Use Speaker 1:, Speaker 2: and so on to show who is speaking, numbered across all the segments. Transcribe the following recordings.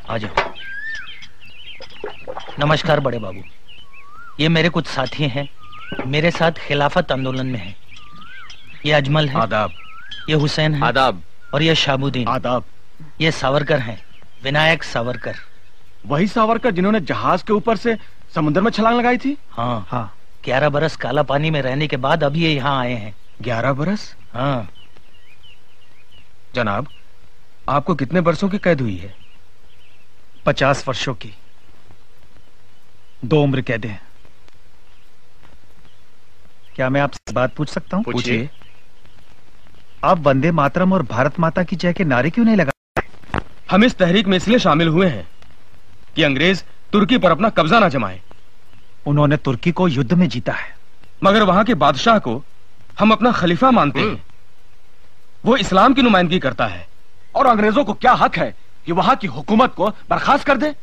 Speaker 1: आ जाओ। नमस्कार बड़े बाबू, ये मेरे कुछ साथी हैं, मेरे साथ खिलाफत आंदोलन में हैं। ये अजमल है।
Speaker 2: आदाब।
Speaker 1: ये हुसैन है।
Speaker 2: आदाब।
Speaker 1: और ये शाहबुद्दीन।
Speaker 2: आदाब।
Speaker 1: ये सावरकर हैं, विनायक सावरकर।
Speaker 2: वही सावरकर जिन्होंने जहाज के ऊपर से समुद्र में छलांग लगाई थी?
Speaker 1: हाँ हाँ। 11 बरस काला पानी में रहने के बाद अब ये यहाँ आए हैं।
Speaker 2: 11 बरस?
Speaker 1: हाँ।
Speaker 2: जनाब, आपको कितने वर्षों की कैद हुई है?
Speaker 3: 50 वर्षों की। 2 उम्र कैद हैं। क्या मैं आपसे बात पूछ सकता हूँ?
Speaker 2: पूछिए।
Speaker 3: आप वंदे मातरम और भारत माता की जय के नारे क्यों नहीं लगा?
Speaker 2: हम इस तहरीक में इसलिए शामिल हुए हैं कि अंग्रेज तुर्की पर अपना कब्जा ना जमाए।
Speaker 3: उन्होंने तुर्की को युद्ध में जीता है,
Speaker 2: मगर वहां के बादशाह को हम अपना खलीफा मानते हैं। वो इस्लाम की नुमाइंदगी करता है और अंग्रेजों को क्या हक है कि वहां की हुकूमत को बर्खास्त कर दे।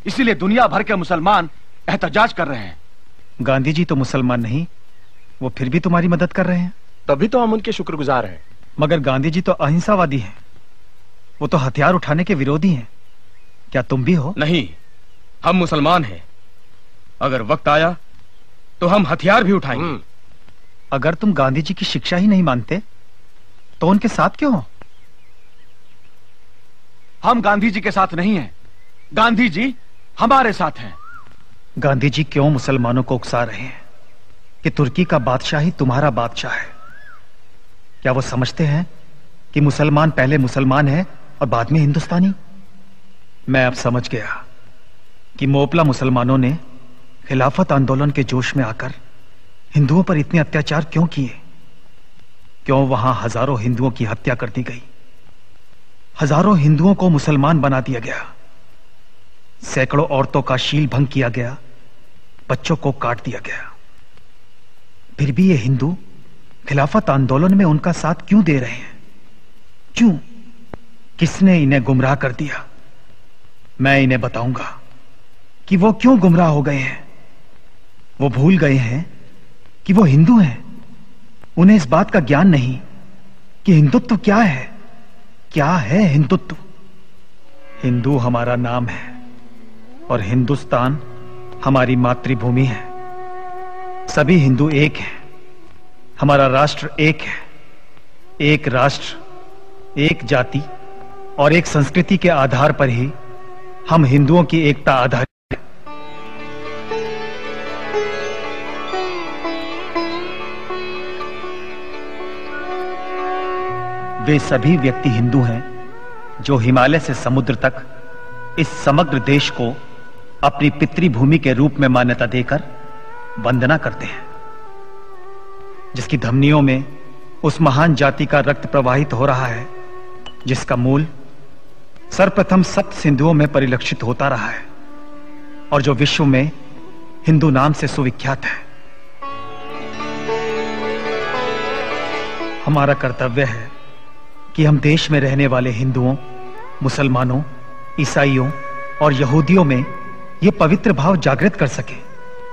Speaker 2: इसीलिए दुनिया भर के मुसलमान एहतजाज कर रहे हैं।
Speaker 3: गांधी जी तो मुसलमान नहीं, वो फिर भी तुम्हारी मदद कर रहे हैं।
Speaker 4: तभी तो हम उनके शुक्रगुजार हैं।
Speaker 3: मगर गांधी जी तो अहिंसावादी हैं, वो तो हथियार उठाने के विरोधी हैं। क्या तुम भी हो?
Speaker 2: नहीं, हम मुसलमान हैं। अगर वक्त आया तो हम हथियार भी उठाएंगे।
Speaker 3: अगर तुम गांधी जी की शिक्षा ही नहीं मानते तो उनके साथ क्यों हो?
Speaker 4: हम गांधी जी के साथ नहीं हैं, गांधी जी हमारे साथ हैं।
Speaker 3: गांधी जी क्यों मुसलमानों को उकसा रहे हैं कि तुर्की का बादशाह ही तुम्हारा बादशाह है? क्या वो समझते हैं कि मुसलमान पहले मुसलमान है और बाद में हिंदुस्तानी? मैं अब समझ गया कि मोपला मुसलमानों ने खिलाफत आंदोलन के जोश में आकर हिंदुओं पर इतने अत्याचार क्यों किए। क्यों वहां हजारों हिंदुओं की हत्या कर दी गई, हजारों हिंदुओं को मुसलमान बना दिया गया, सैकड़ों औरतों का शील भंग किया गया, बच्चों को काट दिया गया। फिर भी ये हिंदू खिलाफत आंदोलन में उनका साथ क्यों दे रहे हैं? क्यों? किसने इन्हें गुमराह कर दिया? मैं इन्हें बताऊंगा कि वो क्यों गुमराह हो गए हैं। वो भूल गए हैं कि वो हिंदू हैं। उन्हें इस बात का ज्ञान नहीं कि हिंदुत्व क्या है। क्या है हिंदुत्व? हिंदू हमारा नाम है और हिंदुस्तान हमारी मातृभूमि है। सभी हिंदू एक हैं। हमारा राष्ट्र एक है। एक राष्ट्र, एक जाति और एक संस्कृति के आधार पर ही हम हिंदुओं की एकता आधारित है। वे सभी व्यक्ति हिंदू हैं जो हिमालय से समुद्र तक इस समग्र देश को अपनी पितृभूमि के रूप में मान्यता देकर वंदना करते हैं, जिसकी धमनियों में उस महान जाति का रक्त प्रवाहित हो रहा है जिसका मूल सर्वप्रथम सप्त सिंधुओं में परिलक्षित होता रहा है और जो विश्व में हिंदू नाम से सुविख्यात है। हमारा कर्तव्य है कि हम देश में रहने वाले हिंदुओं, मुसलमानों, ईसाइयों और यहूदियों में यह पवित्र भाव जागृत कर सके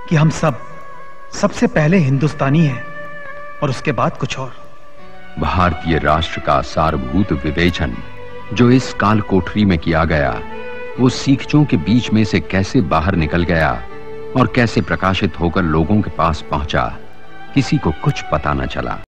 Speaker 3: कि हम सबसे पहले हिंदुस्तानी हैं और उसके बाद कुछ और।
Speaker 5: भारतीय राष्ट्र का सारभूत विवेचन जो इस काल कोठरी में किया गया, वो सीखचों के बीच में से कैसे बाहर निकल गया और कैसे प्रकाशित होकर लोगों के पास पहुंचा, किसी को कुछ पता न चला।